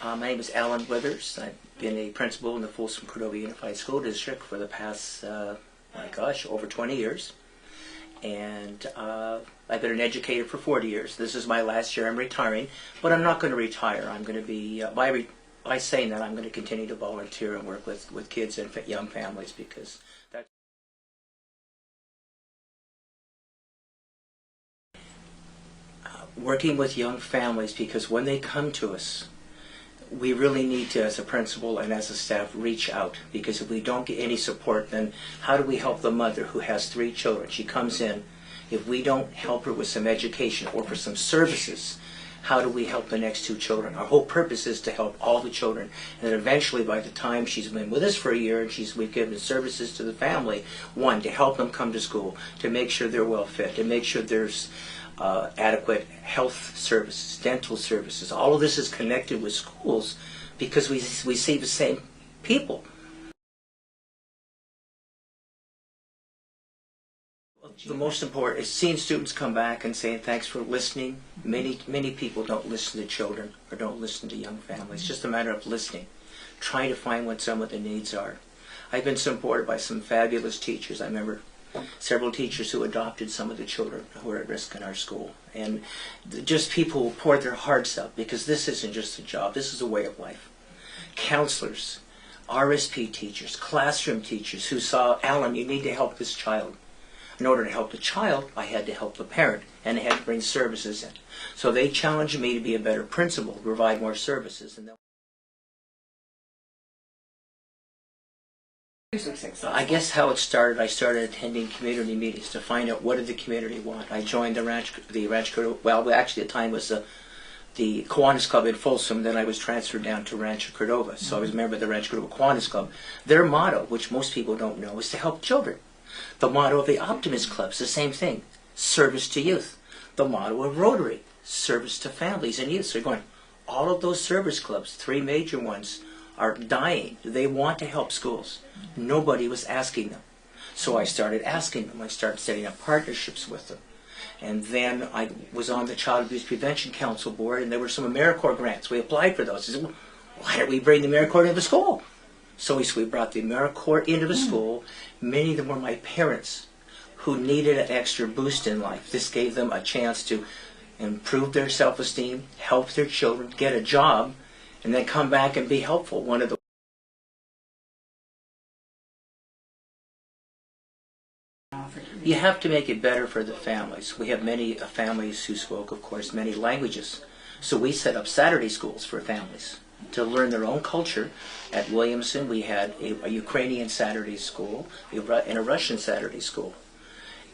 My name is Alan Withers. I've been a principal in the Folsom Cordova Unified School District for the past, over 20 years. And I've been an educator for 40 years. This is my last year. I'm retiring, but I'm not going to retire. I'm going to be, by saying that, I'm going to continue to volunteer and work with kids and young families, because that's working with young families, because when they come to us, we really need to, as a principal and as a staff, reach out, because if we don't get any support, then how do we help the mother who has 3 children? She comes in. If we don't help her with some education or for some services, how do we help the next 2 children? Our whole purpose is to help all the children, and then eventually, by the time she's been with us for a year and we've given services to the family, one, to help them come to school, to make sure they're well fed, to make sure there's adequate health services, dental services. All of this is connected with schools because we see the same people. The most important is seeing students come back and saying thanks for listening. Many people don't listen to children or don't listen to young families. It's just a matter of listening, trying to find what some of the needs are. I've been supported by some fabulous teachers. I remember several teachers who adopted some of the children who are at risk in our school, and just people who poured their hearts out, because this isn't just a job, this is a way of life. Counselors, RSP teachers, classroom teachers who saw, Alan, you need to help this child. In order to help the child, I had to help the parent, and I had to bring services in. So they challenged me to be a better principal, to provide more services. And I guess how it started, I started attending community meetings to find out what did the community want. I joined the Ranch Cordova, well, actually at the time was the Kiwanis Club in Folsom. Then I was transferred down to Rancho Cordova. So I was a member of the Rancho Cordova Kiwanis Club. Their motto, which most people don't know, is to help children. The motto of the Optimist Club is the same thing, service to youth. The motto of Rotary, service to families and youth. So you're going, all of those service clubs, 3 major ones, are dying. They want to help schools. Nobody was asking them. So I started asking them. I started setting up partnerships with them. And then I was on the Child Abuse Prevention Council board, and there were some AmeriCorps grants. We applied for those. I said, well, why don't we bring the AmeriCorps into the school? So we brought the AmeriCorps into the school. Many of them were my parents who needed an extra boost in life. This gave them a chance to improve their self-esteem, help their children, get a job, and then come back and be helpful. You have to make it better for the families. We have many families who spoke, of course, many languages. So we set up Saturday schools for families to learn their own culture. At Williamson, we had a Ukrainian Saturday school and a Russian Saturday school.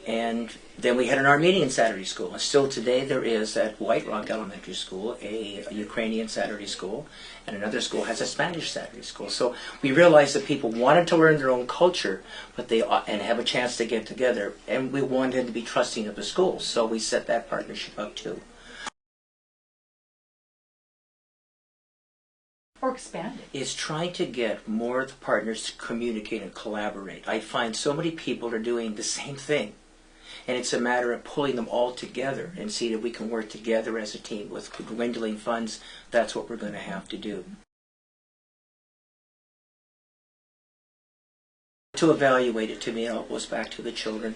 And then we had an Armenian Saturday school. And still today there is at White Rock Elementary School a Ukrainian Saturday school, and another school has a Spanish Saturday school. So we realized that people wanted to learn their own culture, but and have a chance to get together, and we wanted to be trusting of the schools. So we set that partnership up too. Or expand it. Is trying to get more of the partners to communicate and collaborate. I find so many people are doing the same thing. And it's a matter of pulling them all together and see that we can work together as a team. With dwindling funds, that's what we're going to have to do. To evaluate it, to me, it all goes back to the children.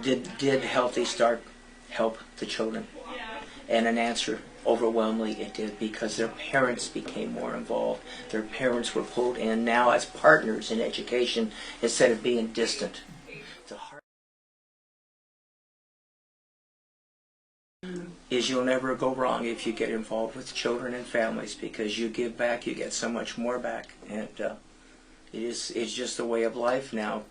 Did Healthy Start help the children? And an answer, overwhelmingly it did, because their parents became more involved. Their parents were pulled in now as partners in education instead of being distant. Is you'll never go wrong if you get involved with children and families, because you give back, you get so much more back, and it's just a way of life now.